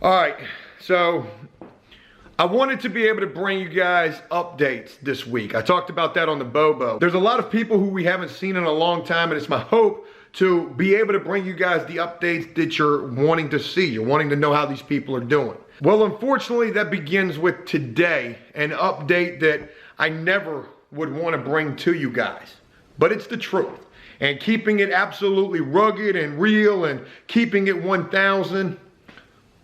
All right, so I wanted to be able to bring you guys updates this week. I talked about that on the Bobo. There's a lot of people who we haven't seen in a long time, and it's my hope to be able to bring you guys the updates that you're wanting to see. You're wanting to know how these people are doing. Well, unfortunately, that begins with today, an update that I never would want to bring to you guys. But it's the truth. And keeping it absolutely rugged and real and keeping it 1,000,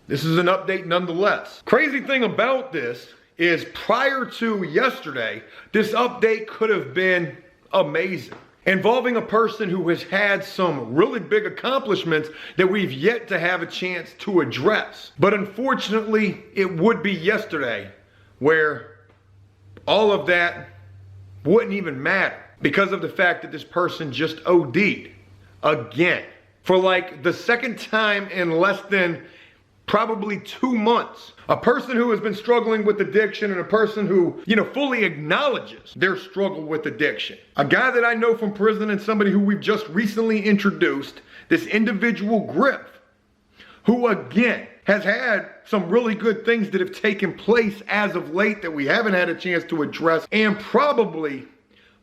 this is an update nonetheless. Crazy thing about this is prior to yesterday, this update could have been amazing. Involving a person who has had some really big accomplishments that we've yet to have a chance to address. But unfortunately, it would be yesterday where all of that wouldn't even matter because of the fact that this person just OD'd again for like the second time in less than probably 2 months. A person who has been struggling with addiction and a person who, fully acknowledges their struggle with addiction. A guy that I know from prison and somebody who we've just recently introduced, this individual Griff, who again has had some really good things that have taken place as of late that we haven't had a chance to address and probably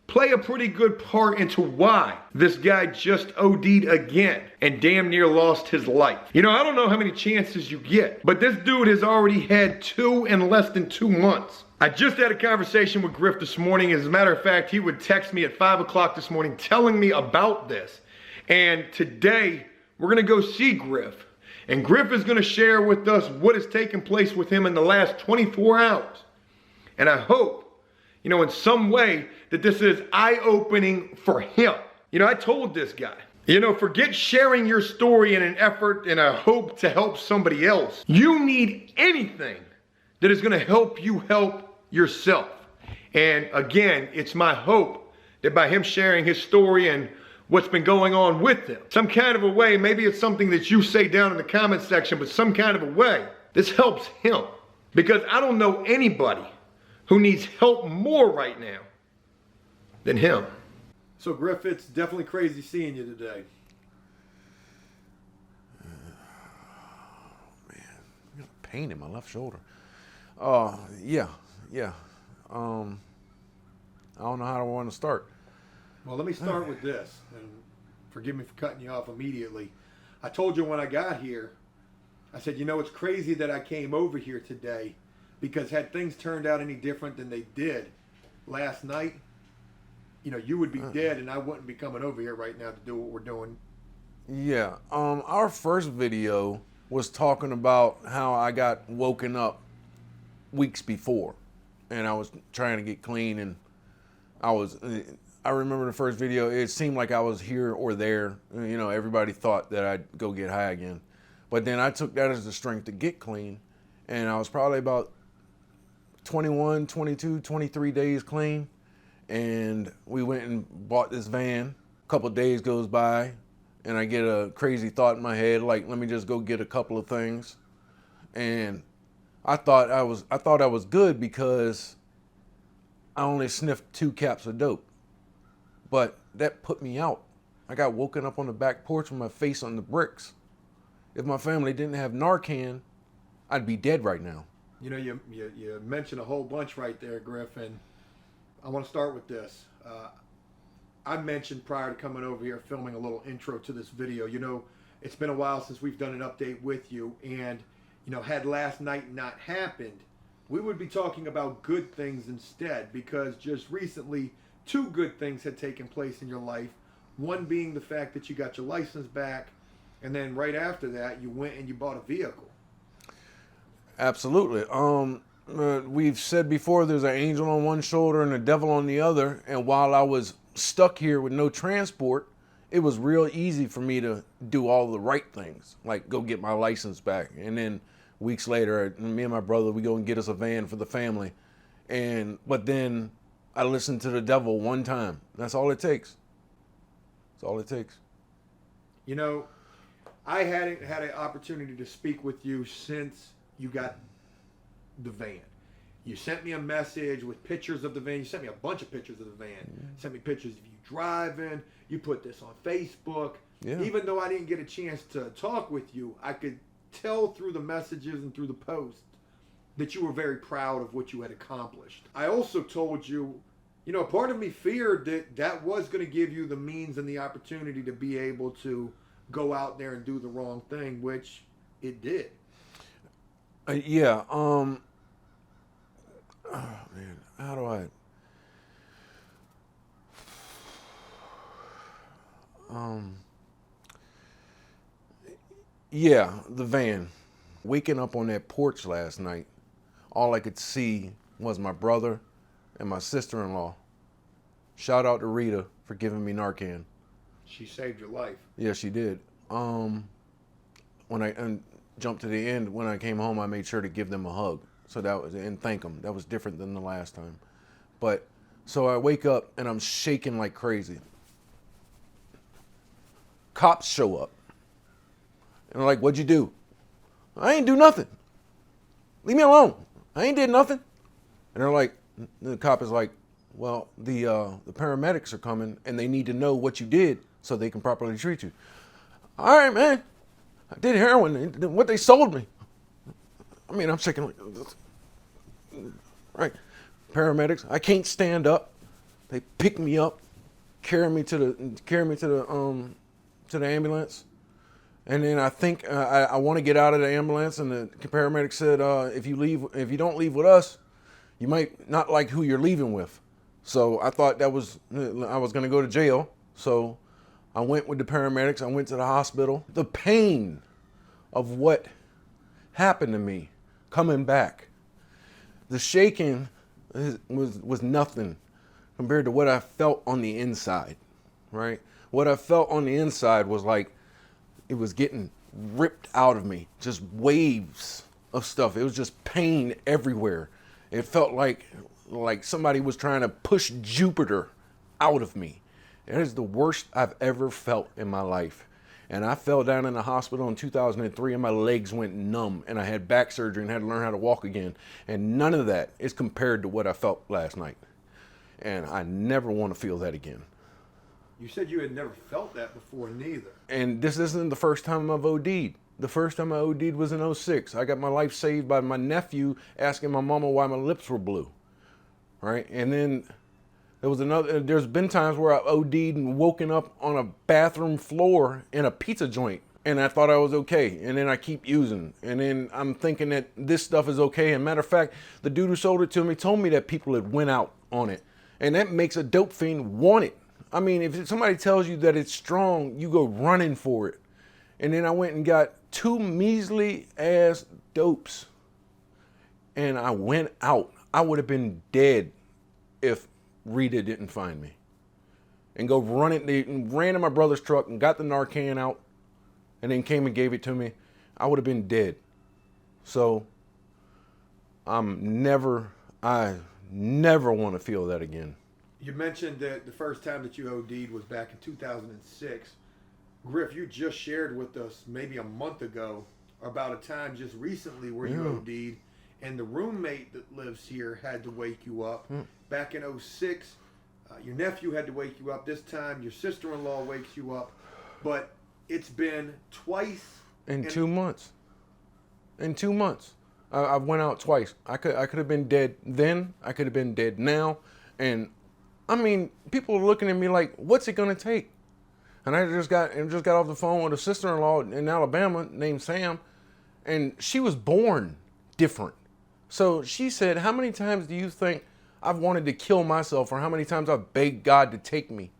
play a pretty good part into why this guy just OD'd again and damn near lost his life. I don't know how many chances you get, but this dude has already had 2 in less than 2 months. I just had a conversation with Griff this morning. As a matter of fact, he would text me at 5 o'clock this morning telling me about this. And today, we're gonna go see Griff. And Griff is gonna share with us what has taken place with him in the last 24 hours. And I hope, in some way that this is eye-opening for him. I told this guy, forget sharing your story in an effort and a hope to help somebody else. You need anything that is gonna help you help yourself. And again, it's my hope that by him sharing his story and what's been going on with him, some kind of a way, maybe it's something that you say down in the comment section, but some kind of a way, this helps him. Because I don't know anybody who needs help more right now than him. So Griff, it's definitely crazy seeing you today. Man, I got pain in my left shoulder. Yeah. I don't know how I want to start. Well, let me start with this, and forgive me for cutting you off immediately. I told you when I got here, I said, it's crazy that I came over here today because had things turned out any different than they did last night, you would be dead and I wouldn't be coming over here right now to do what we're doing. Yeah, our first video was talking about how I got woken up weeks before and I was trying to get clean, and I remember the first video, it seemed like I was here or there. Everybody thought that I'd go get high again. But then I took that as the strength to get clean, and I was probably about 21, 22, 23 days clean, and we went and bought this van. A couple of days goes by, and I get a crazy thought in my head, like, let me just go get a couple of things. And I thought I was good because I only sniffed 2 caps of dope. But that put me out. I got woken up on the back porch with my face on the bricks. If my family didn't have Narcan, I'd be dead right now. You mentioned a whole bunch right there, Griff, and I want to start with this. I mentioned prior to coming over here, filming a little intro to this video, it's been a while since we've done an update with you, and, had last night not happened, we would be talking about good things instead, because just recently, 2 good things had taken place in your life. One being the fact that you got your license back, and then right after that, you went and you bought a vehicle. Absolutely. We've said before there's an angel on one shoulder and a devil on the other. And while I was stuck here with no transport, it was real easy for me to do all the right things, like go get my license back. And then weeks later, me and my brother, we go and get us a van for the family. But then I listened to the devil one time. That's all it takes. That's all it takes. I hadn't had an opportunity to speak with you since you got the van. You sent me a message with pictures of the van. You sent me a bunch of pictures of the van. You sent me pictures of you driving. You put this on Facebook. Yeah. Even though I didn't get a chance to talk with you, I could tell through the messages and through the posts that you were very proud of what you had accomplished. I also told you, you know, part of me feared that that was going to give you the means and the opportunity to be able to go out there and do the wrong thing, which it did. Yeah. Oh man, how do I? Yeah, the van. Waking up on that porch last night, all I could see was my brother and my sister-in-law. Shout out to Rita for giving me Narcan. She saved your life. Yeah, she did. When I jumped to the end, when I came home, I made sure to give them a hug. So that was, and thank them. That was different than the last time. But, so I wake up and I'm shaking like crazy. Cops show up. And they're like, what'd you do? I ain't do nothing. Leave me alone. I ain't did nothing. And they're like, the cop is like, well, the paramedics are coming and they need to know what you did so they can properly treat you. All right, man. I did heroin. What they sold me. I mean, I'm shaking like, right. Paramedics. I can't stand up. They pick me up, carry me to the ambulance. And then I think I want to get out of the ambulance, and the paramedic said, if you don't leave with us, you might not like who you're leaving with. So I thought I was going to go to jail. So I went with the paramedics. I went to the hospital. The pain of what happened to me coming back, the shaking was nothing compared to what I felt on the inside, right? What I felt on the inside was like, it was getting ripped out of me, just waves of stuff. It was just pain everywhere. It felt like somebody was trying to push Jupiter out of me. It is the worst I've ever felt in my life. And I fell down in the hospital in 2003 and my legs went numb and I had back surgery and had to learn how to walk again. And none of that is compared to what I felt last night. And I never want to feel that again. You said you had never felt that before, neither. And this isn't the first time I've OD'd. The first time I OD'd was in 06. I got my life saved by my nephew asking my mama why my lips were blue. Right? And then there's been times where I OD'd and woken up on a bathroom floor in a pizza joint. And I thought I was okay. And then I keep using. And then I'm thinking that this stuff is okay. And matter of fact, the dude who sold it to me told me that people had went out on it. And that makes a dope fiend want it. I mean, if somebody tells you that it's strong, you go running for it. And then I went and got 2 measly ass dopes. And I went out. I would have been dead if Rita didn't find me. And go running. They ran in my brother's truck and got the Narcan out. And then came and gave it to me. I would have been dead. So I never want to feel that again. You mentioned that the first time that you OD'd was back in 2006. Griff, you just shared with us maybe a month ago about a time just recently where you OD'd and the roommate that lives here had to wake you up. Back in 06, your nephew had to wake you up. This time your sister-in-law wakes you up. But it's been twice. In 2 months. In 2 months. I went out twice. I could have been dead then. I could have been dead now. And I mean, people are looking at me like, what's it going to take? And I just got off the phone with a sister-in-law in Alabama named Sam, and she was born different. So she said, how many times do you think I've wanted to kill myself, or how many times I've begged God to take me?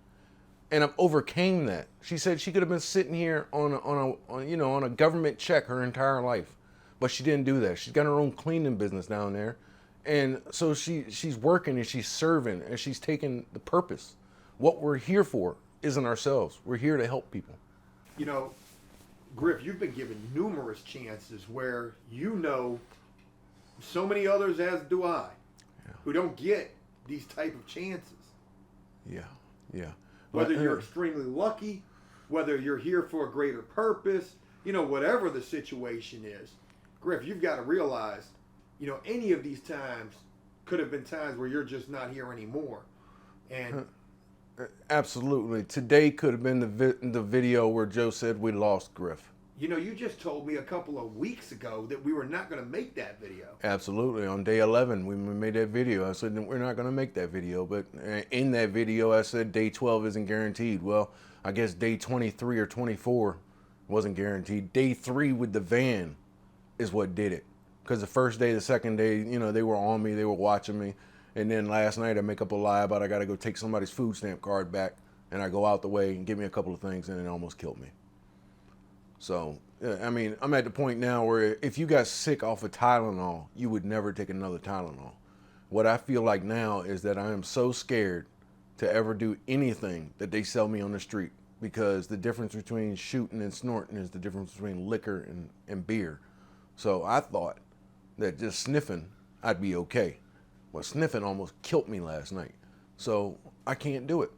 And I've overcame that. She said she could have been sitting here on a government check her entire life, but she didn't do that. She's got her own cleaning business down there. And so she's working and she's serving and she's taking the purpose. What we're here for isn't ourselves. We're here to help people. You know, Griff, you've been given numerous chances where you know so many others, as do I, who don't get these type of chances. Yeah. Whether you're extremely lucky, whether you're here for a greater purpose, you know, whatever the situation is. Griff, you've got to realize, you know, any of these times could have been times where you're just not here anymore. And absolutely. Today could have been the video where Joe said we lost Griff. You know, you just told me a couple of weeks ago that we were not going to make that video. Absolutely. On day 11, we made that video. I said, we're not going to make that video. But in that video, I said day 12 isn't guaranteed. Well, I guess day 23 or 24 wasn't guaranteed. Day 3 with the van is what did it. Because the first day, the second day, you know, they were on me. They were watching me. And then last night, I make up a lie about I got to go take somebody's food stamp card back. And I go out the way and give me a couple of things, and it almost killed me. So, I mean, I'm at the point now where if you got sick off of Tylenol, you would never take another Tylenol. What I feel like now is that I am so scared to ever do anything that they sell me on the street, because the difference between shooting and snorting is the difference between liquor and beer. So I thought that just sniffing, I'd be okay. Well, sniffing almost killed me last night. So I can't do it.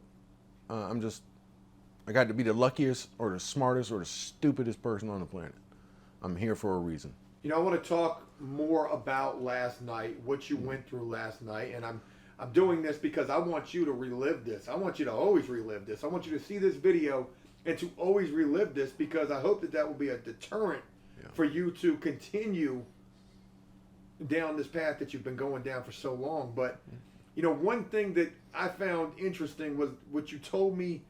I got to be the luckiest or the smartest or the stupidest person on the planet. I'm here for a reason. You know, I want to talk more about last night, what you went through last night, and I'm doing this because I want you to relive this. I want you to always relive this. I want you to see this video and to always relive this, because I hope that that will be a deterrent for you to continue down this path that you've been going down for so long. But, you know, one thing that I found interesting was what you told me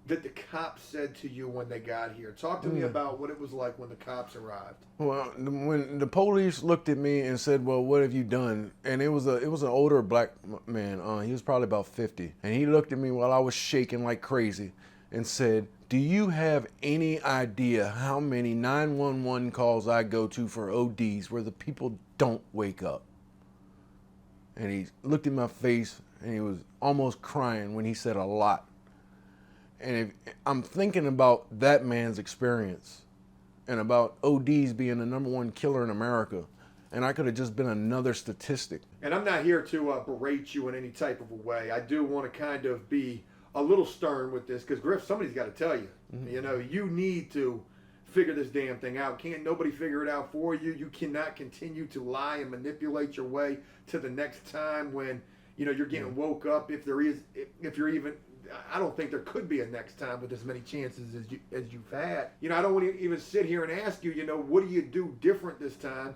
that the cops said to you when they got here. Talk to me about what it was like when the cops arrived. Well, when the police looked at me and said, "Well, what have you done?" and it was an older black man. He was probably about 50, and he looked at me while I was shaking like crazy and said, "Do you have any idea how many 911 calls I go to for ODs where the people don't wake up?" And he looked in my face and he was almost crying when he said a lot. And if I'm thinking about that man's experience and about ODs being the #1 killer in America, and I could have just been another statistic. And I'm not here to berate you in any type of a way. I do want to kind of be a little stern with this, because Griff, somebody's got to tell you. You know, you need to figure this damn thing out. Can't nobody figure it out for you. You cannot continue to lie and manipulate your way to the next time when, you know, you're getting woke up. If you're even, I don't think there could be a next time with as many chances as you've had. You know, I don't want to even sit here and ask you, you know, what do you do different this time?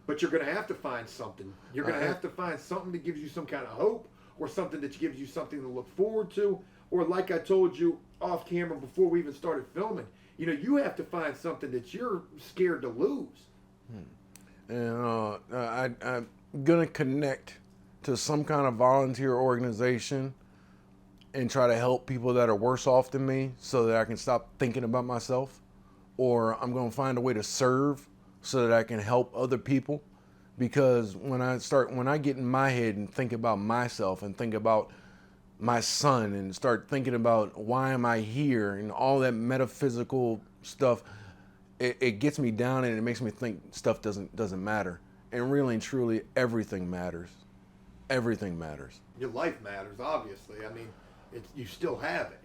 But you're going to have to find something. You're going to have to find something that gives you some kind of hope, or something that gives you something to look forward to. Or like I told you off camera before we even started filming, you know, you have to find something that you're scared to lose. And I'm going to connect to some kind of volunteer organization and try to help people that are worse off than me, so that I can stop thinking about myself. Or I'm going to find a way to serve so that I can help other people. Because when I get in my head and think about myself and think about my son and start thinking about why am I here and all that metaphysical stuff, it gets me down and it makes me think stuff doesn't matter. And really and truly, everything matters. Everything matters. Your life matters, obviously. I mean, you still have it.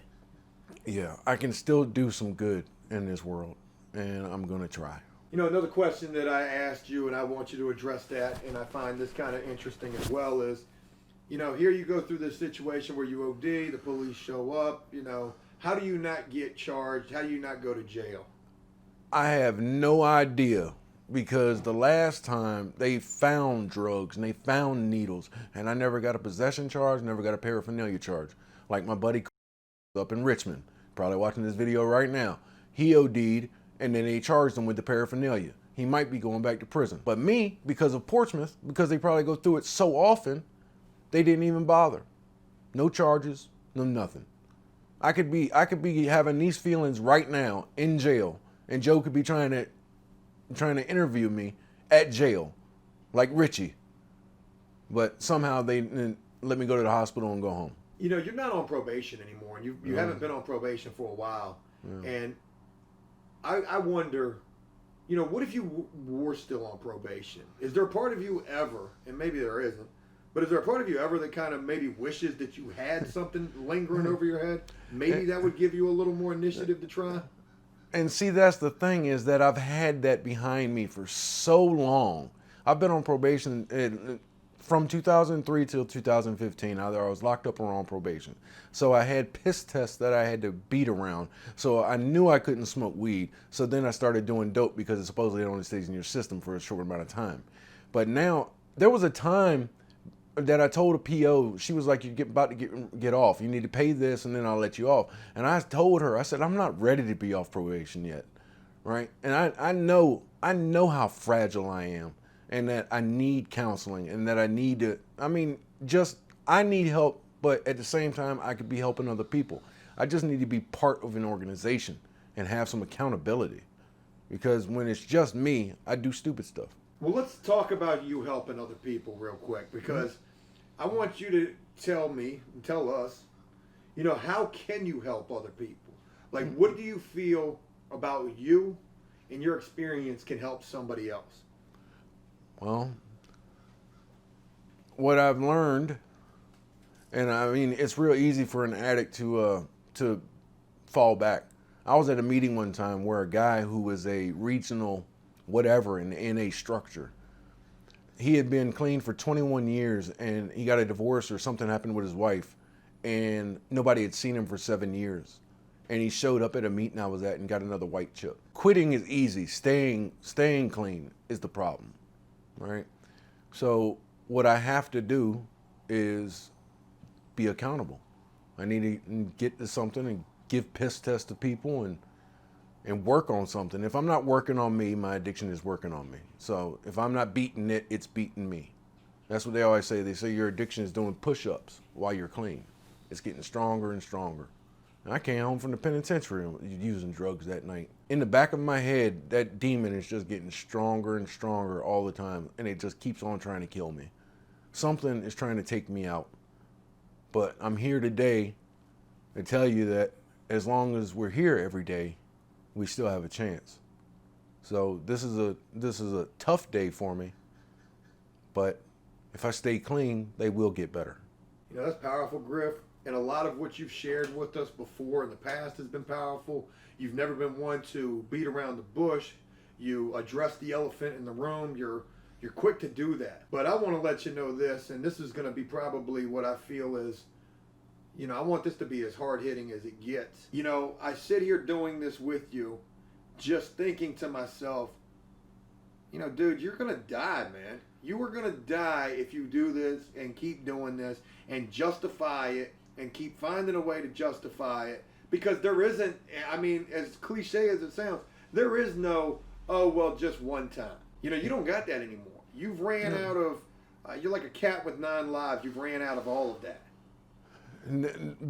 Yeah, I can still do some good in this world, and I'm going to try. You know, another question that I asked you, and I want you to address that, and I find this kind of interesting as well, is, you know, here you go through this situation where you OD, the police show up, you know, how do you not get charged? How do you not go to jail? I have no idea, because the last time they found drugs and they found needles, and I never got a possession charge, never got a paraphernalia charge. Like my buddy up in Richmond, probably watching this video right now. He OD'd, and then they charged him with the paraphernalia. He might be going back to prison. But me, because of Portsmouth, because they probably go through it so often, they didn't even bother. No charges, no nothing. I could be having these feelings right now in jail, and Joe could be trying to interview me at jail, like Richie. But somehow they let me go to the hospital and go home. You know, you're not on probation anymore, and you haven't been on probation for a while. And I wonder, you know, what if you were still on probation? Is there a part of you ever, and maybe there isn't, but is there a part of you ever that kind of maybe wishes that you had something lingering over your head? Maybe that would give you a little more initiative to try? And see, that's the thing, is that I've had that behind me for so long. I've been on probation from 2003 till 2015, I was locked up or on probation. So I had piss tests that I had to beat around. So I knew I couldn't smoke weed. So then I started doing dope because it supposedly only stays in your system for a short amount of time. But now, there was a time that I told a PO, she was like, you're about to get off. You need to pay this and then I'll let you off. And I told her, I said, I'm not ready to be off probation yet, right? And I know how fragile I am and that I need counseling and that I need to, I need help, but at the same time, I could be helping other people. I just need to be part of an organization and have some accountability, because when it's just me, I do stupid stuff. Well, let's talk about you helping other people real quick, because I want you to tell me and tell us, how can you help other people? Like, what do you feel about you and your experience can help somebody else? Well, what I've learned, and it's real easy for an addict to fall back. I was at a meeting one time where a guy who was a regional whatever in a structure, he had been clean for 21 years and he got a divorce or something happened with his wife and nobody had seen him for 7 years. And he showed up at a meeting I was at and got another white chip. Quitting is easy. Staying clean is the problem, right? So what I have to do is be accountable. I need to get to something and give piss tests to people and work on something. If I'm not working on me, my addiction is working on me. So if I'm not beating it, it's beating me. That's what they always say. They say your addiction is doing push-ups while you're clean. It's getting stronger and stronger. And I came home from the penitentiary using drugs that night. In the back of my head, that demon is just getting stronger and stronger all the time, and it just keeps on trying to kill me. Something is trying to take me out. But I'm here today to tell you that as long as we're here every day, we still have a chance. So this is a tough day for me, but if I stay clean, they will get better. That's powerful, Griff. And a lot of what you've shared with us before in the past has been powerful. You've never been one to beat around the bush. You address the elephant in the room. You're quick to do that. But I want to let you know this, and this is going to be probably what I feel is, I want this to be as hard-hitting as it gets. I sit here doing this with you, just thinking to myself, dude, you're going to die, man. You are going to die if you do this and keep doing this and justify it and keep finding a way to justify it. Because there isn't, as cliche as it sounds, there is no, just one time. You don't got that anymore. You've ran out of, you're like a cat with 9 lives. You've ran out of all of that.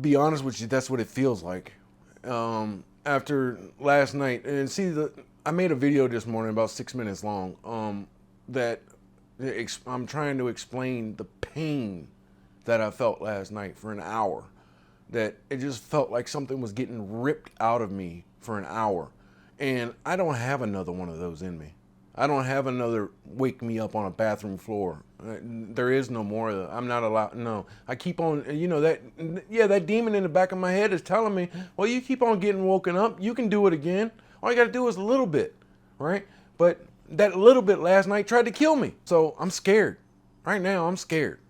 Be honest with you, that's what it feels like. After last night, and I made a video this morning about 6 minutes long, that I'm trying to explain the pain that I felt last night for an hour. That it just felt like something was getting ripped out of me for an hour. And I don't have another one of those in me. I don't have another wake me up on a bathroom floor. There is no more of that. I'm not allowed. No, I keep on, that demon in the back of my head is telling me, well, you keep on getting woken up. You can do it again. All you got to do is a little bit, right? But that little bit last night tried to kill me. So I'm scared. Right now, I'm scared.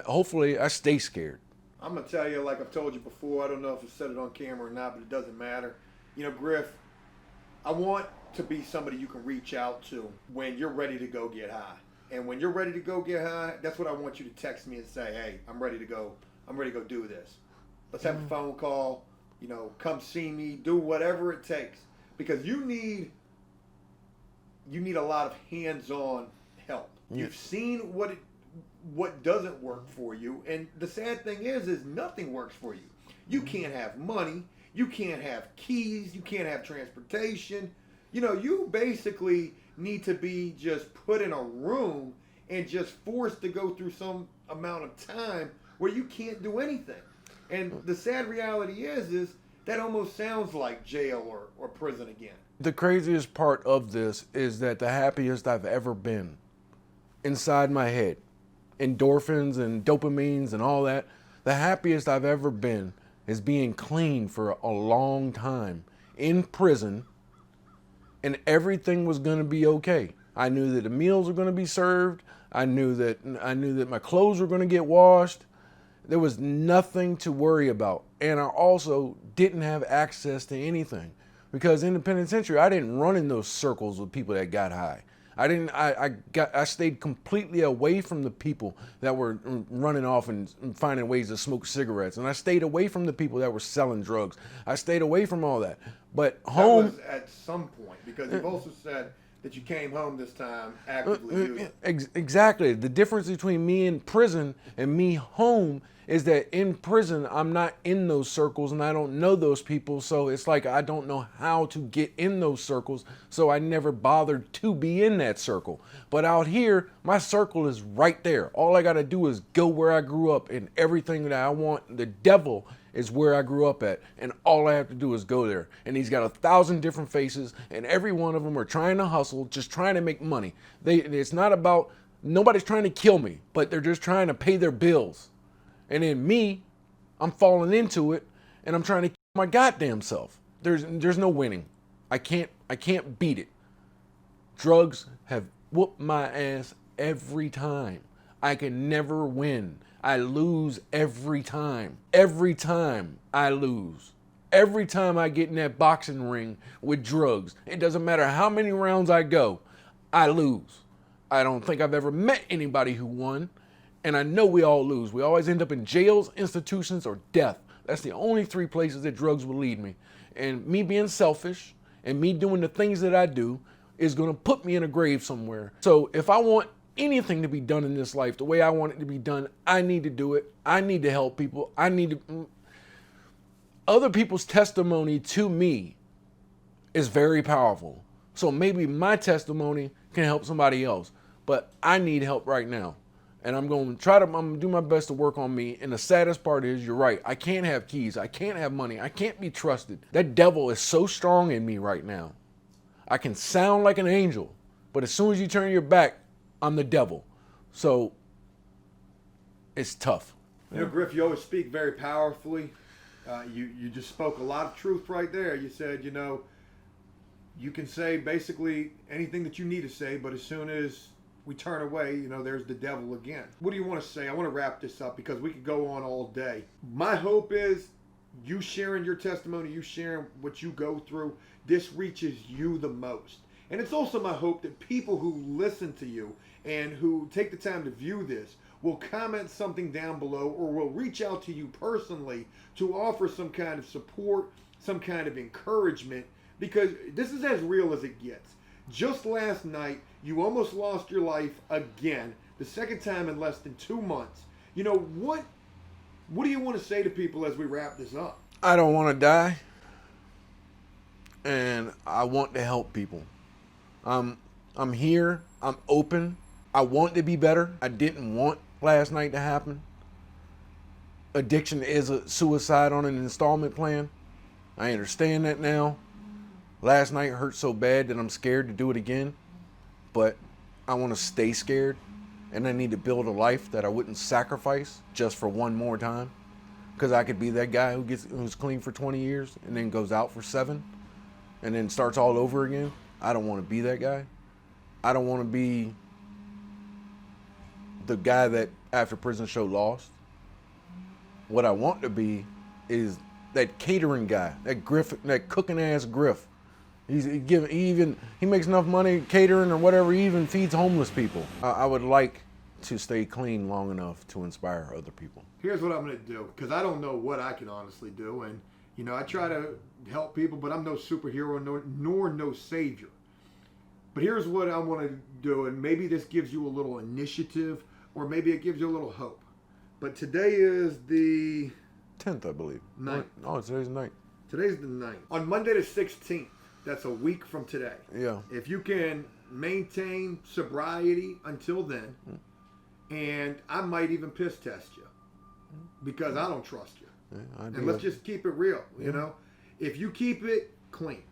Hopefully, I stay scared. I'm going to tell you, like I've told you before, I don't know if I said it on camera or not, but it doesn't matter. Griff, I want to be somebody you can reach out to when you're ready to go get high. And when you're ready to go get high, that's what I want you to text me and say, hey, I'm ready to go do this. Let's have a phone call, come see me, do whatever it takes. Because you need a lot of hands-on help. Yeah. You've seen what doesn't work for you, and the sad thing is nothing works for you. You can't have money, you can't have keys, you can't have transportation. You basically need to be just put in a room and just forced to go through some amount of time where you can't do anything. And the sad reality is that almost sounds like jail or prison again. The craziest part of this is that the happiest I've ever been inside my head, endorphins and dopamines and all that, the happiest I've ever been is being clean for a long time in prison, and everything was going to be okay. I knew that the meals were going to be served. I knew that my clothes were going to get washed. There was nothing to worry about. And I also didn't have access to anything, because in the penitentiary, I didn't run in those circles with people that got high. I stayed completely away from the people that were running off and finding ways to smoke cigarettes. And I stayed away from the people that were selling drugs. I stayed away from all that. But home... That was at some point, because you've also said that you came home this time actively using. Exactly. The difference between me in prison and me home is that in prison, I'm not in those circles and I don't know those people. So it's like I don't know how to get in those circles. So I never bothered to be in that circle. But out here, my circle is right there. All I got to do is go where I grew up, and everything that I want. The devil is where I grew up at, and all I have to do is go there. And he's got 1,000 different faces, and every one of them are trying to hustle, just trying to make money. It's not about, nobody's trying to kill me, but they're just trying to pay their bills. And then me, I'm falling into it, and I'm trying to kill my goddamn self. There's no winning. I can't beat it. Drugs have whooped my ass every time. I can never win. I lose every time. Every time I lose. Every time I get in that boxing ring with drugs, it doesn't matter how many rounds I go, I lose. I don't think I've ever met anybody who won. And I know we all lose. We always end up in jails, institutions, or death. That's the only 3 places that drugs will lead me. And me being selfish and me doing the things that I do is going to put me in a grave somewhere. So if I want anything to be done in this life the way I want it to be done, I need to do it. I need to help people. Other people's testimony to me is very powerful. So maybe my testimony can help somebody else. But I need help right now. And I'm going to do my best to work on me. And the saddest part is, you're right. I can't have keys. I can't have money. I can't be trusted. That devil is so strong in me right now. I can sound like an angel, but as soon as you turn your back, I'm the devil. So it's tough. You know, Griff, you always speak very powerfully. You just spoke a lot of truth right there. You said, you know, you can say basically anything that you need to say, but as soon as we turn away, you know, there's the devil again. What do you want to say? I want to wrap this up because we could go on all day. My hope is you sharing your testimony, you sharing what you go through, this reaches you the most. And it's also my hope that people who listen to you and who take the time to view this will comment something down below or will reach out to you personally to offer some kind of support, some kind of encouragement, because this is as real as it gets. Just last night, you almost lost your life again, the second time in less than 2 months. You know, what do you want to say to people as we wrap this up? I don't want to die, and I want to help people. I'm here. I'm open. I want to be better. I didn't want last night to happen. Addiction is a suicide on an installment plan. I understand that now. Last night hurt so bad that I'm scared to do it again. But I want to stay scared. And I need to build a life that I wouldn't sacrifice just for one more time. Because I could be that guy who's clean for 20 years and then goes out for 7 and then starts all over again. I don't want to be that guy. I don't want to be the guy that After Prison Show lost. What I want to be is that catering guy, that cooking ass Griff. He makes enough money catering or whatever. He even feeds homeless people. I would like to stay clean long enough to inspire other people. Here's what I'm going to do, because I don't know what I can honestly do, and you know, I try to help people, but I'm no superhero nor no savior. But here's what I want to do, and maybe this gives you a little initiative, or maybe it gives you a little hope. But today is the 10th, I believe. 9th. Oh, today's the 9th. Today's the 9th. On Monday the 16th, that's a week from today. Yeah. If you can maintain sobriety until then, and I might even piss test you, because I don't trust you. Yeah, and let's just keep it real, you know? If you keep it clean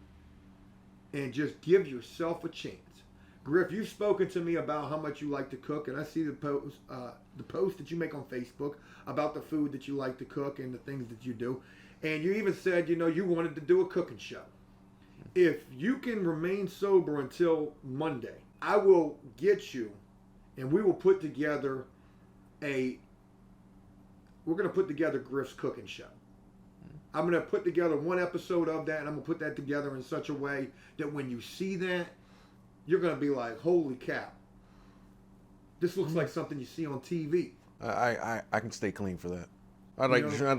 and just give yourself a chance. Griff, you've spoken to me about how much you like to cook, and I see the post that you make on Facebook about the food that you like to cook and the things that you do. And you even said, you know, you wanted to do a cooking show. If you can remain sober until Monday, I will get you, and we will put together we're going to put together Griff's cooking show. I'm going to put together one episode of that, and I'm going to put that together in such a way that when you see that, you're going to be like, holy cow. This looks like something you see on TV. I can stay clean for that. I'd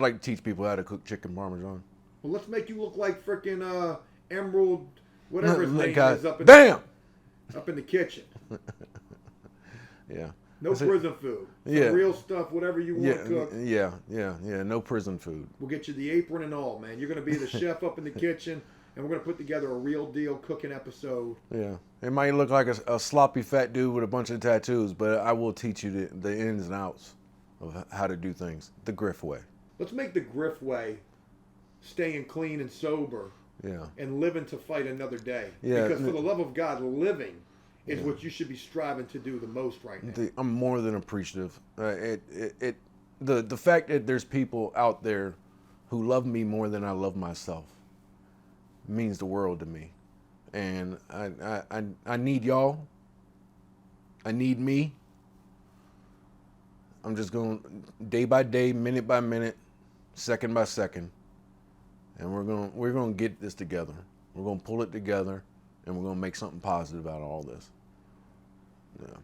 like to teach people how to cook chicken parmesan. Well, let's make you look like freaking Emerald, whatever his name God. is, up in the kitchen. Yeah. No prison food. Some real stuff, whatever you want to cook. Yeah. No prison food. We'll get you the apron and all, man. You're going to be the chef up in the kitchen, and we're going to put together a real deal cooking episode. Yeah. It might look like a sloppy fat dude with a bunch of tattoos, but I will teach you the ins and outs of how to do things the Griff way. Let's make the Griff way staying clean and sober. Yeah. And living to fight another day. Yeah. Because for the love of God, living is what you should be striving to do the most right now. I'm more than appreciative. The fact that there's people out there who love me more than I love myself means the world to me. And I need y'all. I need me. I'm just going day by day, minute by minute, second by second, and we're going to get this together. We're going to pull it together, and we're going to make something positive out of all this. Yeah.